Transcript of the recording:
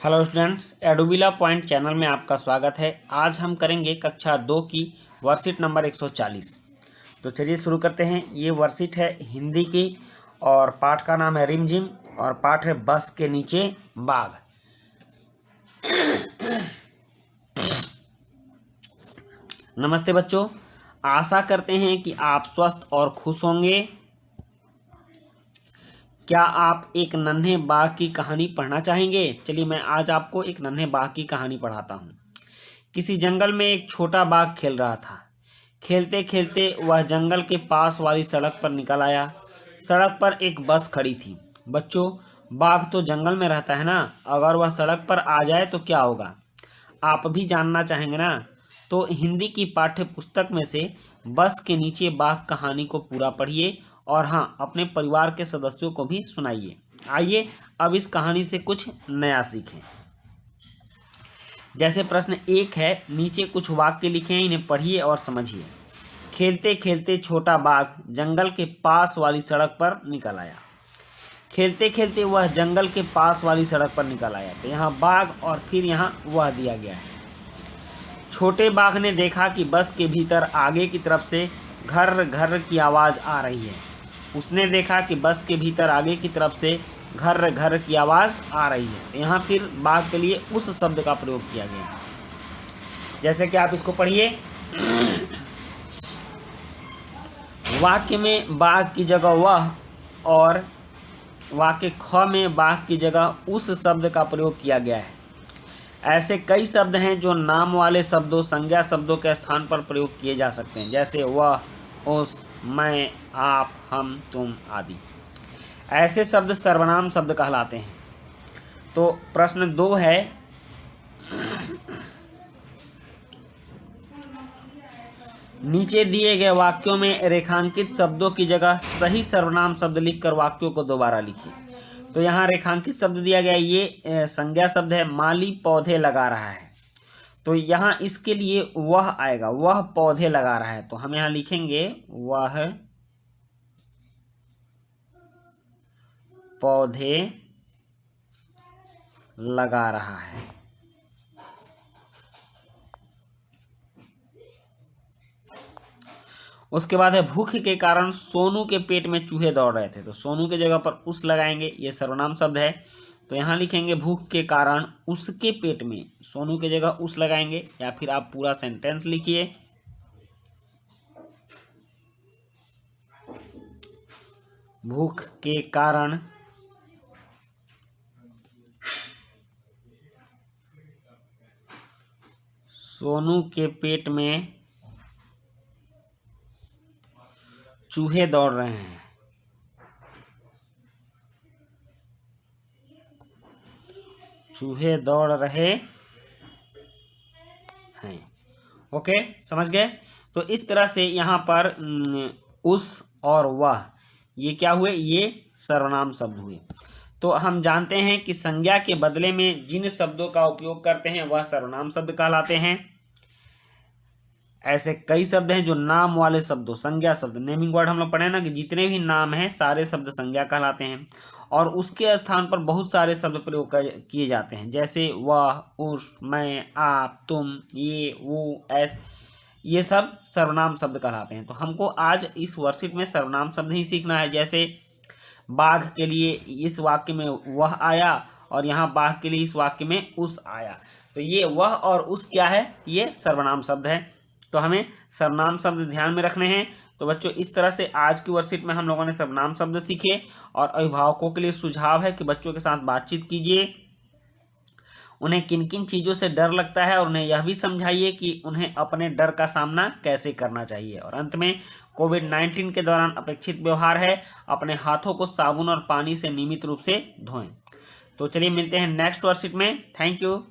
Hello students, एडोबिला point channel में आपका स्वागत है। आज हम करेंगे कक्षा 2 की वर्कशीट नंबर 140। तो चलिए शुरू करते हैं। ये वर्कशीट है हिंदी की और पाठ का नाम है रिमझिम और पाठ है बस के नीचे बाघ। नमस्ते बच्चों, आशा करते हैं कि आप स्वस्थ और खुश होंगे। क्या आप एक नन्हे बाघ की कहानी पढ़ना चाहेंगे? चलिए मैं आज आपको एक नन्हे बाघ की कहानी पढ़ाता हूँ। किसी जंगल में एक छोटा बाघ खेल रहा था। खेलते खेलते वह जंगल के पास वाली सड़क पर निकल आया। सड़क पर एक बस खड़ी थी। बच्चों, बाघ तो जंगल में रहता है ना, अगर वह सड़क पर आ जाए तो क्या होगा? आप भी जानना चाहेंगे ना? तो हिंदी की पाठ्य पुस्तक में से बस के नीचे बाघ कहानी को पूरा पढ़िए और हाँ, अपने परिवार के सदस्यों को भी सुनाइए। आइए अब इस कहानी से कुछ नया सीखें। जैसे प्रश्न 1 है, नीचे कुछ वाक्य लिखे हैं, इन्हें पढ़िए और समझिए। खेलते खेलते छोटा बाघ जंगल के पास वाली सड़क पर निकल आया। खेलते खेलते वह जंगल के पास वाली सड़क पर निकल आया। तो यहाँ बाघ और फिर यहाँ वह दिया गया है। छोटे बाघ ने देखा कि बस के भीतर आगे की तरफ से घर घर की आवाज़ आ रही है। उसने देखा कि बस के भीतर आगे की तरफ से घर घर की आवाज़ आ रही है। यहाँ फिर बाघ के लिए उस शब्द का प्रयोग किया गया है। जैसे कि आप इसको पढ़िए। वाक्य में बाघ की जगह वह और वाक्य ख में बाघ की जगह उस शब्द का प्रयोग किया गया है। ऐसे कई शब्द हैं जो नाम वाले शब्दों, संज्ञा शब्दों के स्थान पर प्रयोग किए जा सकते हैं, जैसे वह, उस, मैं, आप, हम, तुम आदि। ऐसे शब्द सर्वनाम शब्द कहलाते हैं। तो प्रश्न 2 है, नीचे दिए गए वाक्यों में रेखांकित शब्दों की जगह सही सर्वनाम शब्द लिखकर वाक्यों को दोबारा लिखिए। तो यहाँ रेखांकित शब्द दिया गया, ये संज्ञा शब्द है। माली पौधे लगा रहा है, तो यहाँ इसके लिए वह आएगा, वह पौधे लगा रहा है। तो हम यहाँ लिखेंगे वह पौधे लगा रहा है। उसके बाद है, भूख के कारण सोनू के पेट में चूहे दौड़ रहे थे। तो सोनू के जगह पर उस लगाएंगे, ये सर्वनाम शब्द है। तो यहाँ लिखेंगे भूख के कारण उसके पेट में, सोनू के जगह उस लगाएंगे, या फिर आप पूरा सेंटेंस लिखिए। भूख के कारण सोनू के पेट में चूहे दौड़ रहे हैं। चूहे दौड़ रहे हैं। ओके, समझ गए? तो इस तरह से यहाँ पर उस और वह, ये क्या हुए? ये सर्वनाम शब्द हुए। तो हम जानते हैं कि संज्ञा के बदले में जिन शब्दों का उपयोग करते हैं वह सर्वनाम शब्द कहलाते हैं। ऐसे कई शब्द हैं जो नाम वाले शब्दों, संज्ञा शब्द, नेमिंग वर्ड हम लोग पढ़े ना, कि जितने भी नाम हैं सारे शब्द संज्ञा कहलाते हैं और उसके स्थान पर बहुत सारे शब्द प्रयोग किए जाते हैं, जैसे वह, उस, मैं, आप, तुम, ये, वो, ये सब सर्वनाम शब्द कहलाते हैं। तो हमको आज इस वर्कशीट में सर्वनाम शब्द ही सीखना है। जैसे बाघ के लिए इस वाक्य में वह आया और यहाँ बाघ के लिए इस वाक्य में उस आया। तो ये वह और उस क्या है? ये सर्वनाम शब्द है। तो हमें सर्वनाम शब्द ध्यान में रखने हैं। तो बच्चों, इस तरह से आज की वर्कशीट में हम लोगों ने सर्वनाम शब्द सीखे और अभिभावकों के लिए सुझाव है कि बच्चों के साथ बातचीत कीजिए, उन्हें किन किन चीज़ों से डर लगता है और उन्हें यह भी समझाइए कि उन्हें अपने डर का सामना कैसे करना चाहिए। और अंत में, कोविड-19 के दौरान अपेक्षित व्यवहार है, अपने हाथों को साबुन और पानी से नियमित रूप से धोएं। तो चलिए मिलते हैं नेक्स्ट वर्कशीट में। Thank you.